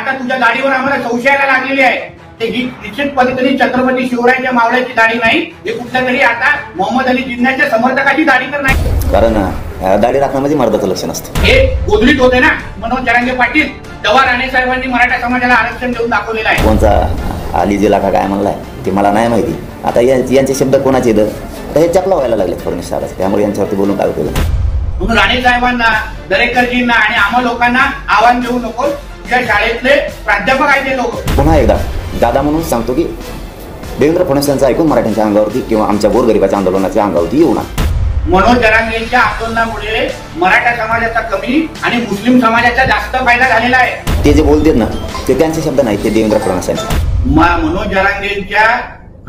आता तुझ्या दाढीवर आम्हाला संशयाला लागलेली आहे ते ही निश्चित पद्धतीने छत्रपती शिवरायांच्या मावळ्याची दाढी नाही, हे कुठल्या तरी आता मोहम्मद अली जिन्नाच्या समर्थकाची दाढी तर नाही. कारण दाढी राखणं म्हणजे मर्दाचं लक्षण असतं. हे गोधडीत होते ना मनोज जरांगे पाटील. तेव्हा राणे साहेबांनी मराठा समाजाला आरक्षण देऊन दाखवलेलं आहे. कोणचा अली जिल्हा का काय म्हणलाय ते मला नाही माहिती. आता यांचे शब्द कोणाचे तर हे चपला व्हायला लागले फडणवीस साहेबांचे, त्यामुळे यांच्यावरती बोलून काय उपयोग. म्हणून राणे साहेबांना, दरेकरजींना आणि आम्हा लोकांना आव्हान देऊ नको. ज्या शाळेतले प्राध्यापक आहेत ते लोक पुन्हा एकदा दादा म्हणून सांगतो की देवेंद्र फडणवीस यांचं ऐकून मराठ्यांच्या अंगावरती किंवा आमच्या गोरगरिबाच्या आंदोलनाच्या अंगावरती येऊ नका. मनोज जरांगेंच्या आंदोलनामुळे मराठा समाजाचा कमी आणि मुस्लिम समाजाचा जास्त फायदा झालेला आहे. ते जे बोलतात ना ते त्यांचे शब्द नाही, ते देवेंद्र फडणवीस यांचे. मनोज जरांगेंच्या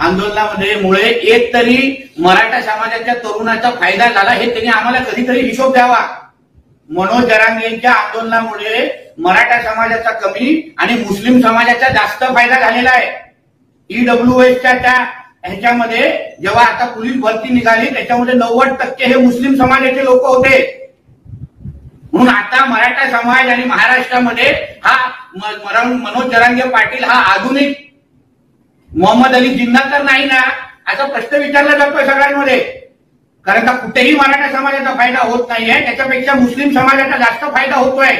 आंदोलनामध्ये मुळे एक तरी मराठा समाजाच्या तरुणाचा फायदा झाला हे त्यांनी आम्हाला कधीतरी हिशोब द्यावा. मनोज जरांगेंच्या आंदोलनामुळे मराठा समाजाचा कमी आणि मुस्लिम समाजाचा जास्त फायदा झालेला आहे. ईडब्ल्यूएसच्या त्या ह्याच्यामध्ये जेव्हा आता पोलीस भरती निघाली त्याच्यामध्ये 90% हे मुस्लिम समाजाचे लोक होते. म्हणून आता मराठा समाज आणि महाराष्ट्रामध्ये हा मनोज जरांगे पाटील हा आधुनिक मोहम्मद अली जिन्ना तर नाही ना असा प्रश्न विचारला जातोय सगळ्यांमध्ये. कारण का कुठेही मराठा समाजाचा फायदा होत नाहीये, त्याच्यापेक्षा मुस्लिम समाजाचा जास्त फायदा होतोय.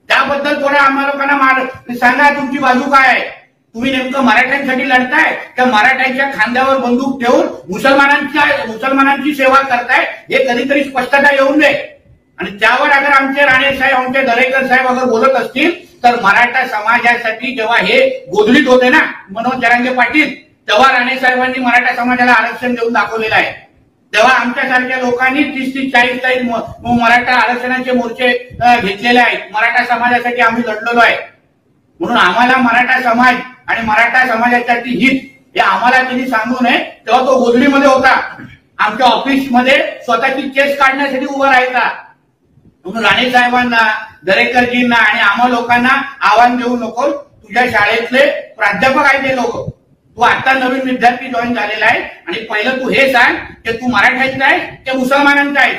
त्याबद्दल थोडं आम्हा लोकांना सांगा तुमची बाजू काय आहे. तुम्ही नेमकं मराठ्यांसाठी लढताय का मराठ्यांच्या खांद्यावर बंदूक ठेवून मुसलमानांची सेवा करताय, हे कधीतरी स्पष्टता येऊन दे. आणि त्यावर अगर आमचे राणे साहेब, आमचे दरेकर साहेब अगर बोलत असतील तर मराठा समाजासाठी जेव्हा हे गोधडीत होते ना मनोज जरांगे पाटील, तेव्हा राणे साहेबांनी मराठा समाजाला आरक्षण देऊन दाखवलेलं आहे. तेव्हा आमच्यासारख्या लोकांनी 30-40 मराठा आरक्षणाचे मोर्चे घेतलेले आहेत. मराठा समाजासाठी आम्ही लढलेलो आहे. म्हणून आम्हाला मराठा समाज आणि मराठा समाजासाठी हित हे आम्हाला त्यांनी सांगू नये. तेव्हा तो गोधडीमध्ये होता, आमच्या ऑफिसमध्ये स्वतःची केस काढण्यासाठी उभा राहायचा. म्हणून राणे साहेबांना, दरेकरजींना आणि आम्हा लोकांना आव्हान देऊ नको. तुझ्या शाळेतले प्राध्यापक आहेत ते लोक. तू आता नवीन विद्यार्थी जॉईन झालेला आहे आणि पहिलं तू हे सांग की तू मराठ्यांचा आहे की मुसलमानांचा आहे.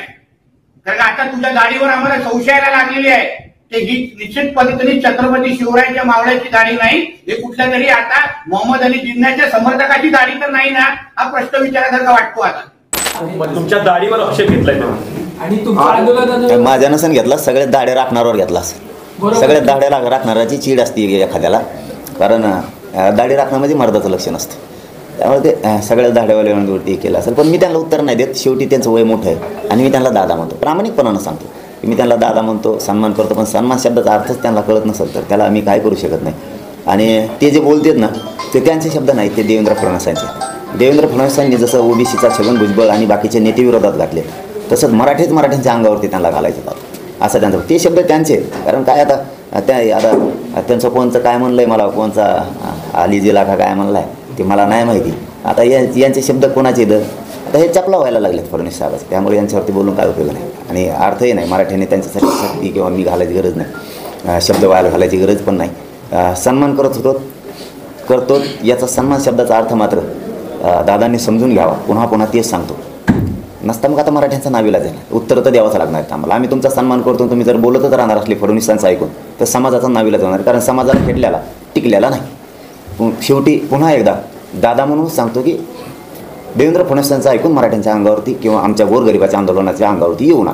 कारण आता तुझ्या दाढीवर आम्हाला संशयाला लागलेली आहे की ही निश्चित पद्धतीने छत्रपती शिवरायांच्या मावळ्याची दाढी नाही, हे कुठल्या तरी आता मोहम्मद अली जिन्नाच्या समर्थकाची दाढी तर नाही ना, हा प्रश्न विचारासारखा वाटतो. आता तुमच्या दाढीवर आक्षेप घेतलाय आणि माझ्या नसन घेतला, सगळ्यात दाढ्या राखणाऱ्यावर घेतला. सगळ्यात दाढ्या राखणाऱ्याची चीड असते एखाद्याला. कारण दाढी राखणं म्हणजे मर्दाचं लक्षण असतं. त्यामुळे ते सगळ्या दाढ्यावाल्यावरती केलं असेल. पण मी त्यांना उत्तर नाही देत. शेवटी त्यांचं वय मोठं आहे आणि मी त्यांना दादा म्हणतो, प्रामाणिकपणानं सांगतो की मी त्यांना दादा म्हणतो, सन्मान करतो. पण सन्मान शब्दाचा अर्थच त्यांना कळत नसेल तर त्याला आम्ही काय करू शकत नाही. आणि ते जे बोलतात ना ते त्यांचे शब्द नाहीत, ते देवेंद्र फडणवीसांचे. देवेंद्र फडणवीसांनी जसं ओबीसीचा छगन भुजबळ आणि बाकीचे नेते विरोधात घातले, तसंच मराठ्यांच्या अंगावरती त्यांना घालायचं असं त्यांचं ते शब्द त्यांचे. कारण काय आता त्यांचं कोणचं काय म्हणलंय, मला कोणचा अली जिल्हा का काय म्हणलाय ते मला नाही माहिती. आता यांचे शब्द कोणाचे आता हे चपला व्हायला लागलेत फडणवीस साहेबांचे, त्यामुळे यांच्यावरती बोलून काय उपयोग नाही. आणि अर्थही नाही, मराठ्यांनी त्यांच्यासाठी शक्ती किंवा मी घालायची गरज नाही, शब्द वाया घालायची गरज पण नाही. सन्मान करतो याचा सन्मान शब्दाचा अर्थ मात्र दादांनी समजून घ्यावा. पुन्हा तेच सांगतो. नसता मग आता मराठ्यांचा नावीलाज आहे, उत्तर तर द्यावंच लागणार आहेत आम्हाला. आम्ही तुमचा सन्मान करतो, तुम्ही जर बोलतच राहणार असले फडणवीसांचं ऐकून तर समाजाचा नावीलाज होणार. कारण समाजाला टिकलेला नाही. शेवटी पुन्हा एकदा दादा म्हणून सांगतो की देवेंद्र फडणवीसांचं ऐकून मराठ्यांच्या अंगावरती किंवा आमच्या गोरगरिबाच्या आंदोलनाच्या अंगावरती येऊ नका.